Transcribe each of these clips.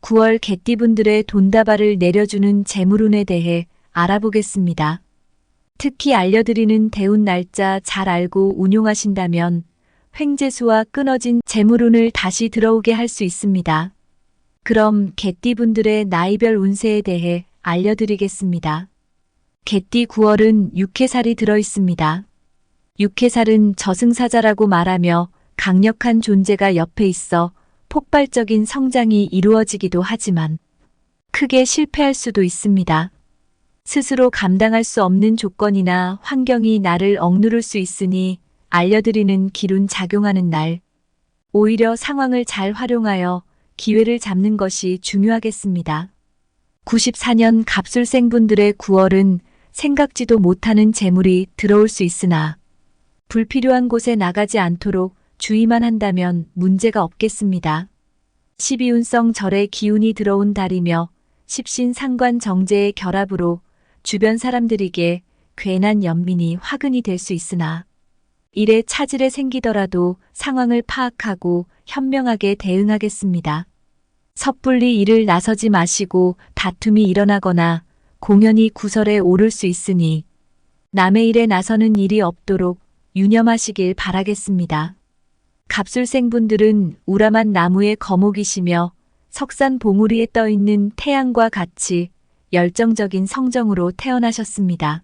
9월 개띠분들의 돈다발을 내려주는 재물운에 대해 알아보겠습니다. 특히 알려드리는 대운 날짜 잘 알고 운용하신다면 횡재수와 끊어진 재물운을 다시 들어오게 할 수 있습니다. 그럼 개띠분들의 나이별 운세에 대해 알려드리겠습니다. 개띠 9월은 육해살이 들어있습니다. 육해살은 저승사자라고 말하며 강력한 존재가 옆에 있어 폭발적인 성장이 이루어지기도 하지만 크게 실패할 수도 있습니다. 스스로 감당할 수 없는 조건이나 환경이 나를 억누를 수 있으니 알려드리는 기운 작용하는 날, 오히려 상황을 잘 활용하여 기회를 잡는 것이 중요하겠습니다. 94년 갑술생분들의 9월은 생각지도 못하는 재물이 들어올 수 있으나 불필요한 곳에 나가지 않도록 주의만 한다면 문제가 없겠습니다. 12운성 절의 기운이 들어온 달이며 십신상관 정제의 결합으로 주변 사람들에게 괜한 연민이 화근이 될 수 있으나 일에 차질이 생기더라도 상황을 파악하고 현명하게 대응하겠습니다. 섣불리 일을 나서지 마시고 다툼이 일어나거나 공연이 구설에 오를 수 있으니 남의 일에 나서는 일이 없도록 유념하시길 바라겠습니다. 갑술생분들은 우람한 나무의 거목이시며 석산 봉우리에 떠있는 태양과 같이 열정적인 성정으로 태어나셨습니다.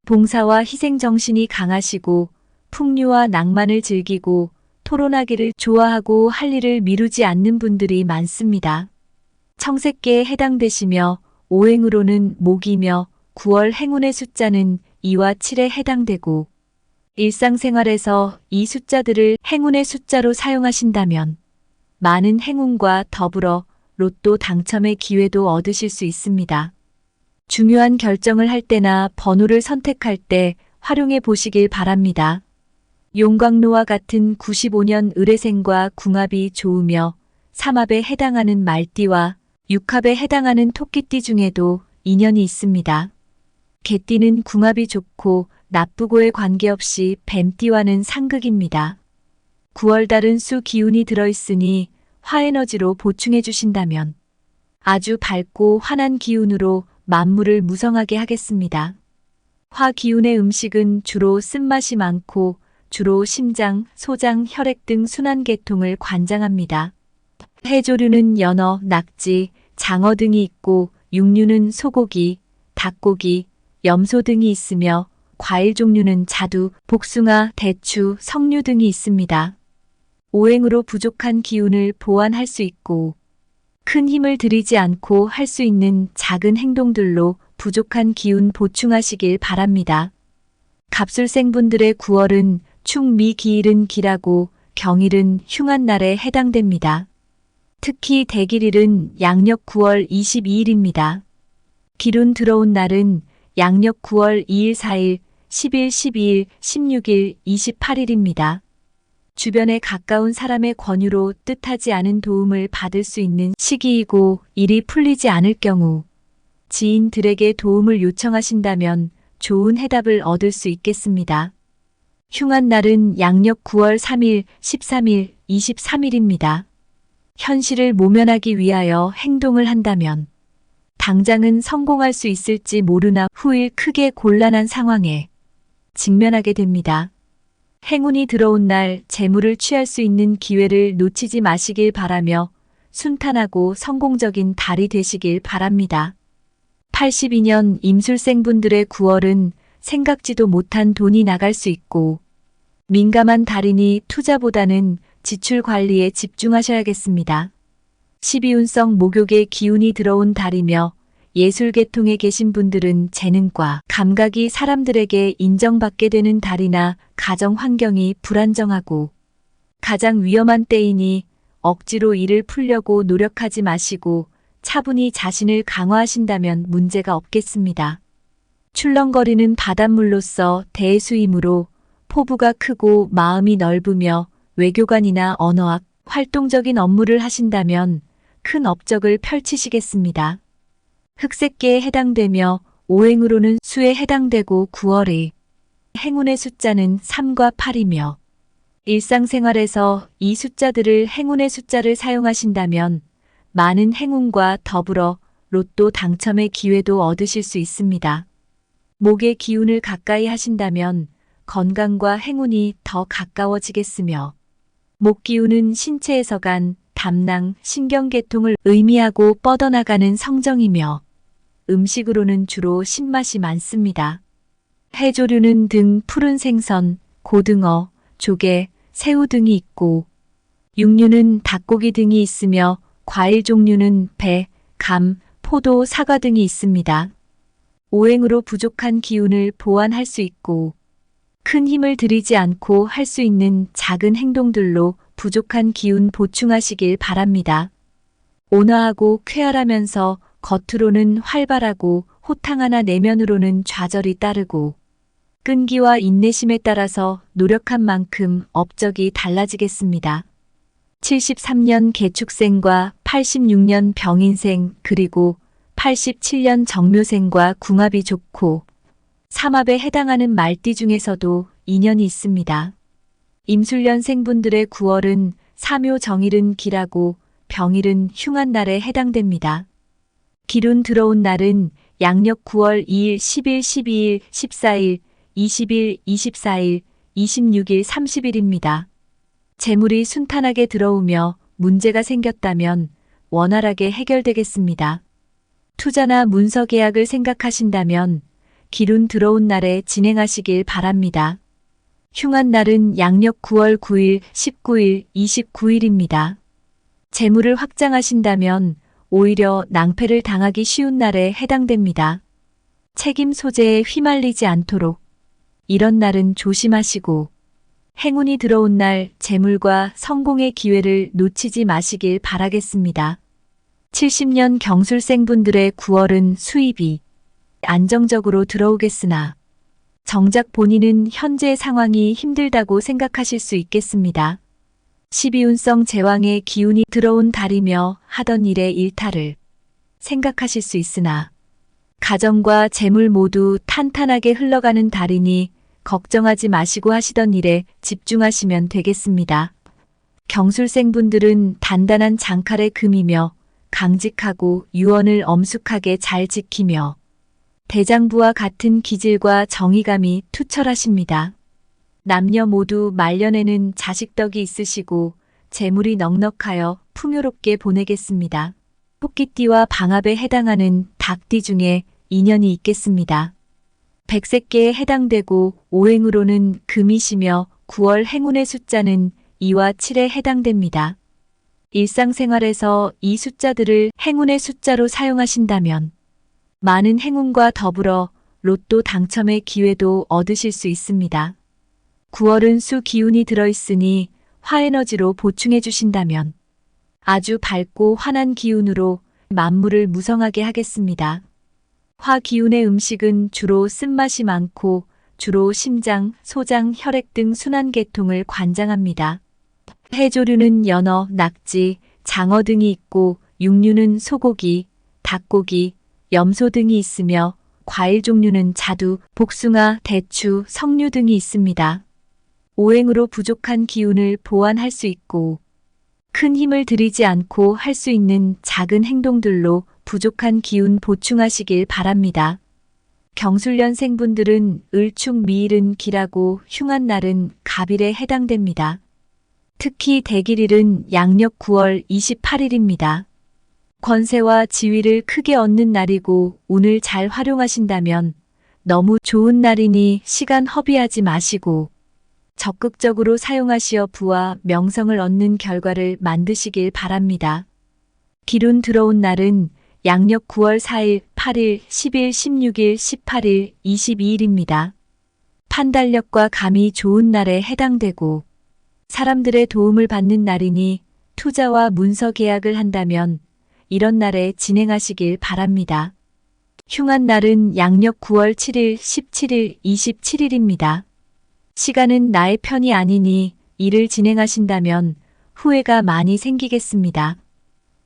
봉사와 희생정신이 강하시고 풍류와 낭만을 즐기고 토론하기를 좋아하고 할 일을 미루지 않는 분들이 많습니다. 청색계에 해당되시며 오행으로는 목이며 9월 행운의 숫자는 2와 7에 해당되고 일상생활에서 이 숫자들을 행운의 숫자로 사용하신다면 많은 행운과 더불어 로또 당첨의 기회도 얻으실 수 있습니다. 중요한 결정을 할 때나 번호를 선택할 때 활용해 보시길 바랍니다. 용광로와 같은 95년 을해생과 궁합이 좋으며 삼합에 해당하는 말띠와 육합에 해당하는 토끼띠 중에도 인연이 있습니다. 개띠는 궁합이 좋고 나쁘고에 관계없이 뱀띠와는 상극입니다. 9월달은 수 기운이 들어있으니 화에너지로 보충해 주신다면 아주 밝고 환한 기운으로 만물을 무성하게 하겠습니다. 화 기운의 음식은 주로 쓴맛이 많고 주로 심장, 소장, 혈액 등 순환계통을 관장합니다. 해조류는 연어, 낙지, 장어 등이 있고 육류는 소고기, 닭고기, 염소 등이 있으며 과일 종류는 자두, 복숭아, 대추, 석류 등이 있습니다. 오행으로 부족한 기운을 보완할 수 있고 큰 힘을 들이지 않고 할 수 있는 작은 행동들로 부족한 기운 보충하시길 바랍니다. 갑술생분들의 9월은 충미기일은 기라고 경일은 흉한 날에 해당됩니다. 특히 대길일은 양력 9월 22일입니다. 기운 들어온 날은 양력 9월 2일, 4일, 10일, 12일, 16일, 28일입니다. 주변에 가까운 사람의 권유로 뜻하지 않은 도움을 받을 수 있는 시기이고 일이 풀리지 않을 경우 지인들에게 도움을 요청하신다면 좋은 해답을 얻을 수 있겠습니다. 흉한 날은 양력 9월 3일, 13일, 23일입니다. 현실을 모면하기 위하여 행동을 한다면 당장은 성공할 수 있을지 모르나 후일 크게 곤란한 상황에 직면하게 됩니다. 행운이 들어온 날 재물을 취할 수 있는 기회를 놓치지 마시길 바라며 순탄하고 성공적인 달이 되시길 바랍니다. 82년 임술생분들의 9월은 생각지도 못한 돈이 나갈 수 있고 민감한 달이니 투자보다는 지출 관리에 집중하셔야겠습니다. 12운성 목욕의 기운이 들어온 달이며 예술계통에 계신 분들은 재능과 감각이 사람들에게 인정받게 되는 달이나 가정 환경이 불안정하고 가장 위험한 때이니 억지로 일을 풀려고 노력하지 마시고 차분히 자신을 강화하신다면 문제가 없겠습니다. 출렁거리는 바닷물로서 대수이므로 포부가 크고 마음이 넓으며 외교관이나 언어학, 활동적인 업무를 하신다면 큰 업적을 펼치시겠습니다. 흑색계에 해당되며 오행으로는 수에 해당되고 9월의 행운의 숫자는 3과 8이며 일상생활에서 이 숫자들을 행운의 숫자를 사용하신다면 많은 행운과 더불어 로또 당첨의 기회도 얻으실 수 있습니다. 목의 기운을 가까이 하신다면 건강과 행운이 더 가까워지겠으며, 목 기운은 신체에서 간, 담낭, 신경계통을 의미하고 뻗어나가는 성정이며 음식으로는 주로 신맛이 많습니다. 해조류는 등 푸른 생선, 고등어, 조개, 새우 등이 있고, 육류는 닭고기 등이 있으며 과일 종류는 배, 감, 포도, 사과 등이 있습니다. 오행으로 부족한 기운을 보완할 수 있고, 큰 힘을 들이지 않고 할 수 있는 작은 행동들로 부족한 기운 보충하시길 바랍니다. 온화하고 쾌활하면서 겉으로는 활발하고 호탕하나 내면으로는 좌절이 따르고, 끈기와 인내심에 따라서 노력한 만큼 업적이 달라지겠습니다. 73년 개축생과 86년 병인생 그리고 87년 정묘생과 궁합이 좋고, 삼합에 해당하는 말띠 중에서도 인연이 있습니다. 임술년생분들의 9월은 사묘정일은 기라고 병일은 흉한 날에 해당됩니다. 기운 들어온 날은 양력 9월 2일, 10일, 12일, 14일, 20일, 24일, 26일, 30일입니다. 재물이 순탄하게 들어오며 문제가 생겼다면 원활하게 해결되겠습니다. 투자나 문서 계약을 생각하신다면 기운 들어온 날에 진행하시길 바랍니다. 흉한 날은 양력 9월 9일, 19일, 29일입니다. 재물을 확장하신다면 오히려 낭패를 당하기 쉬운 날에 해당됩니다. 책임 소재에 휘말리지 않도록 이런 날은 조심하시고, 행운이 들어온 날 재물과 성공의 기회를 놓치지 마시길 바라겠습니다. 70년 경술생분들의 9월은 수입이 안정적으로 들어오겠으나 정작 본인은 현재 상황이 힘들다고 생각하실 수 있겠습니다. 12운성 제왕의 기운이 들어온 달이며 하던 일의 일탈을 생각하실 수 있으나 가정과 재물 모두 탄탄하게 흘러가는 달이니 걱정하지 마시고 하시던 일에 집중하시면 되겠습니다. 경술생분들은 단단한 장칼의 금이며 강직하고 유언을 엄숙하게 잘 지키며 대장부와 같은 기질과 정의감이 투철하십니다. 남녀 모두 말년에는 자식덕이 있으시고 재물이 넉넉하여 풍요롭게 보내겠습니다. 토끼띠와 방합에 해당하는 닭띠 중에 인연이 있겠습니다. 백색계에 해당되고 오행으로는 금이시며 9월 행운의 숫자는 2와 7에 해당됩니다. 일상생활에서 이 숫자들을 행운의 숫자로 사용하신다면 많은 행운과 더불어 로또 당첨의 기회도 얻으실 수 있습니다. 9월은 수 기운이 들어있으니 화에너지로 보충해 주신다면 아주 밝고 환한 기운으로 만물을 무성하게 하겠습니다. 화 기운의 음식은 주로 쓴맛이 많고 주로 심장, 소장, 혈액 등 순환계통을 관장합니다. 해조류는 연어, 낙지, 장어 등이 있고 육류는 소고기, 닭고기, 염소 등이 있으며 과일 종류는 자두, 복숭아, 대추, 석류 등이 있습니다. 오행으로 부족한 기운을 보완할 수 있고 큰 힘을 들이지 않고 할 수 있는 작은 행동들로 부족한 기운 보충하시길 바랍니다. 경술년생분들은 을축 미일은 기라고 흉한 날은 갑일에 해당됩니다. 특히 대길일은 양력 9월 28일입니다. 권세와 지위를 크게 얻는 날이고 운을 잘 활용하신다면 너무 좋은 날이니 시간 허비하지 마시고 적극적으로 사용하시어 부와 명성을 얻는 결과를 만드시길 바랍니다. 기운 들어온 날은 양력 9월 4일, 8일, 10일, 16일, 18일, 22일입니다. 판단력과 감이 좋은 날에 해당되고 사람들의 도움을 받는 날이니 투자와 문서 계약을 한다면 이런 날에 진행하시길 바랍니다. 흉한 날은 양력 9월 7일, 17일, 27일입니다. 시간은 나의 편이 아니니 일을 진행하신다면 후회가 많이 생기겠습니다.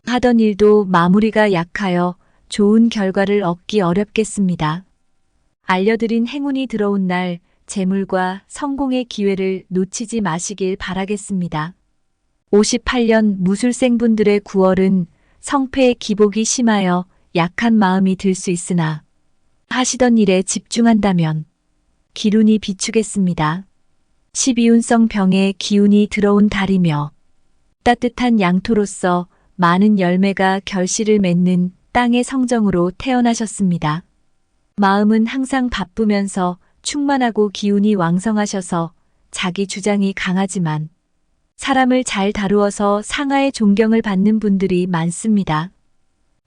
하던 일도 마무리가 약하여 좋은 결과를 얻기 어렵겠습니다. 알려드린 행운이 들어온 날 재물과 성공의 기회를 놓치지 마시길 바라겠습니다. 58년 무술생분들의 9월은 성패의 기복이 심하여 약한 마음이 들 수 있으나 하시던 일에 집중한다면 기운이 비추겠습니다. 12운성 병에 기운이 들어온 달이며 따뜻한 양토로서 많은 열매가 결실을 맺는 땅의 성정으로 태어나셨습니다. 마음은 항상 바쁘면서 충만하고 기운이 왕성하셔서 자기 주장이 강하지만 사람을 잘 다루어서 상하의 존경을 받는 분들이 많습니다.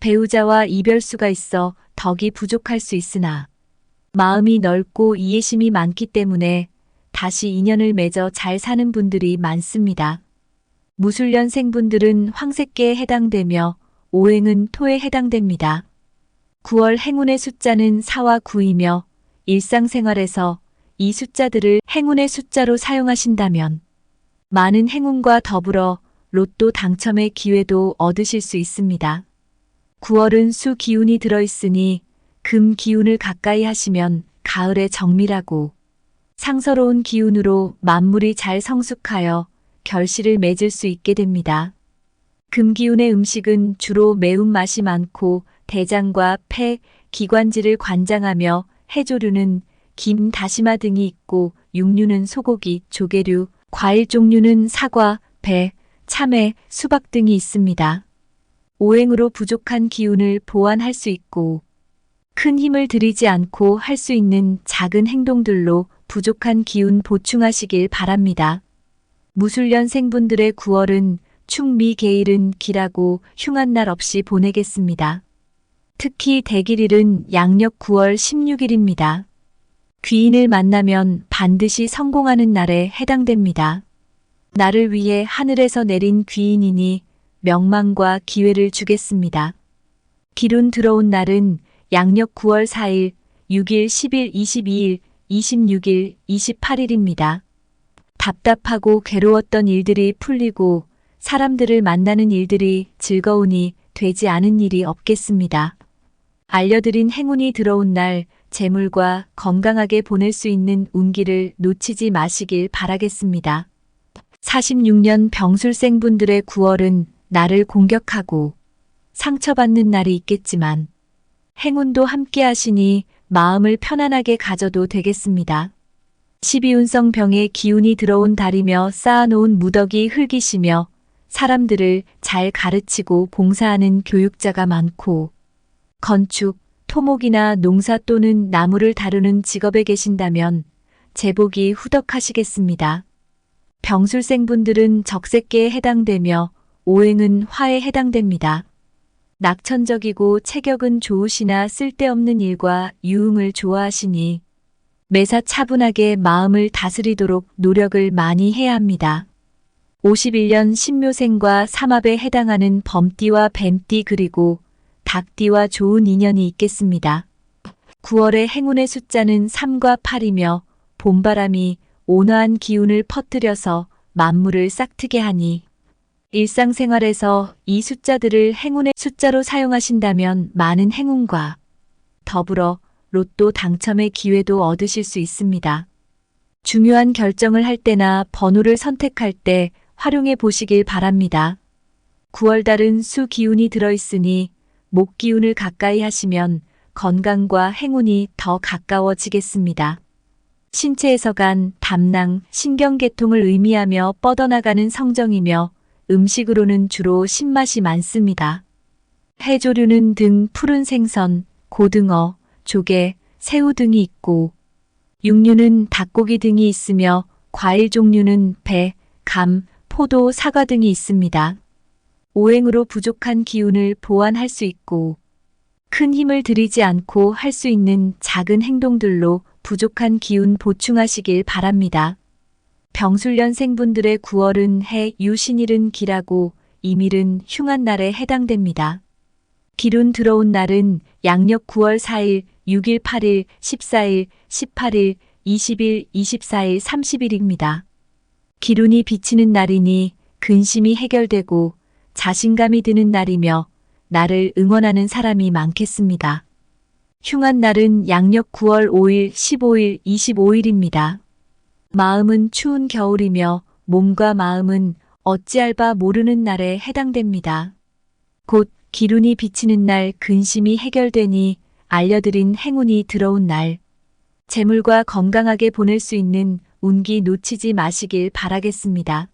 배우자와 이별수가 있어 덕이 부족할 수 있으나 마음이 넓고 이해심이 많기 때문에 다시 인연을 맺어 잘 사는 분들이 많습니다. 무술년생 분들은 황색계에 해당되며 오행은 토에 해당됩니다. 9월 행운의 숫자는 4와 9이며 일상생활에서 이 숫자들을 행운의 숫자로 사용하신다면 많은 행운과 더불어 로또 당첨의 기회도 얻으실 수 있습니다. 9월은 수 기운이 들어있으니 금 기운을 가까이 하시면 가을의 정밀하고 상서로운 기운으로 만물이 잘 성숙하여 결실을 맺을 수 있게 됩니다. 금기운의 음식은 주로 매운맛이 많고 대장과 폐, 기관지를 관장하며 해조류는 김, 다시마 등이 있고 육류는 소고기, 조개류, 과일 종류는 사과, 배, 참외, 수박 등이 있습니다. 오행으로 부족한 기운을 보완할 수 있고 큰 힘을 들이지 않고 할 수 있는 작은 행동들로 부족한 기운 보충하시길 바랍니다. 무술년생분들의 9월은 충미개일은 길하고 흉한 날 없이 보내겠습니다. 특히 대길일은 양력 9월 16일입니다. 귀인을 만나면 반드시 성공하는 날에 해당됩니다. 나를 위해 하늘에서 내린 귀인이니 명망과 기회를 주겠습니다. 기운 들어온 날은 양력 9월 4일, 6일, 10일, 22일, 26일, 28일입니다. 답답하고 괴로웠던 일들이 풀리고 사람들을 만나는 일들이 즐거우니 되지 않은 일이 없겠습니다. 알려드린 행운이 들어온 날 재물과 건강하게 보낼 수 있는 운기를 놓치지 마시길 바라겠습니다. 46년 병술생분들의 9월은 나를 공격하고 상처받는 날이 있겠지만 행운도 함께 하시니 마음을 편안하게 가져도 되겠습니다. 12운성 병에 기운이 들어온 달이며 쌓아놓은 무더기 흙이시며 사람들을 잘 가르치고 봉사하는 교육자가 많고 건축, 토목이나 농사 또는 나무를 다루는 직업에 계신다면 제복이 후덕하시겠습니다. 병술생분들은 적색계에 해당되며 오행은 화에 해당됩니다. 낙천적이고 체격은 좋으시나 쓸데없는 일과 유흥을 좋아하시니 매사 차분하게 마음을 다스리도록 노력을 많이 해야 합니다. 51년 신묘생과 삼합에 해당하는 범띠와 뱀띠 그리고 닭띠와 좋은 인연이 있겠습니다. 9월의 행운의 숫자는 3과 8이며 봄바람이 온화한 기운을 퍼뜨려서 만물을 싹트게 하니 일상생활에서 이 숫자들을 행운의 숫자로 사용하신다면 많은 행운과 더불어 로또 당첨의 기회도 얻으실 수 있습니다. 중요한 결정을 할 때나 번호를 선택할 때 활용해 보시길 바랍니다. 9월달은 수 기운이 들어있으니 목 기운을 가까이 하시면 건강과 행운이 더 가까워지겠습니다. 신체에서 간, 담낭, 신경계통을 의미하며 뻗어나가는 성정이며 음식으로는 주로 신맛이 많습니다. 해조류는 등 푸른 생선, 고등어, 조개, 새우 등이 있고 육류는 닭고기 등이 있으며 과일 종류는 배, 감, 포도, 사과 등이 있습니다. 오행으로 부족한 기운을 보완할 수 있고 큰 힘을 들이지 않고 할 수 있는 작은 행동들로 부족한 기운 보충하시길 바랍니다. 병술년생분들의 9월은 해 유신일은 길하고 이밀은 흉한 날에 해당됩니다. 기운 들어온 날은 양력 9월 4일, 6일, 8일, 14일, 18일, 20일, 24일, 30일입니다. 기운이 비치는 날이니 근심이 해결되고 자신감이 드는 날이며 나를 응원하는 사람이 많겠습니다. 흉한 날은 양력 9월 5일, 15일, 25일입니다. 마음은 추운 겨울이며 몸과 마음은 어찌할 바 모르는 날에 해당됩니다. 곧 기운이 비치는 날 근심이 해결되니 알려드린 행운이 들어온 날. 재물과 건강하게 보낼 수 있는 운기 놓치지 마시길 바라겠습니다.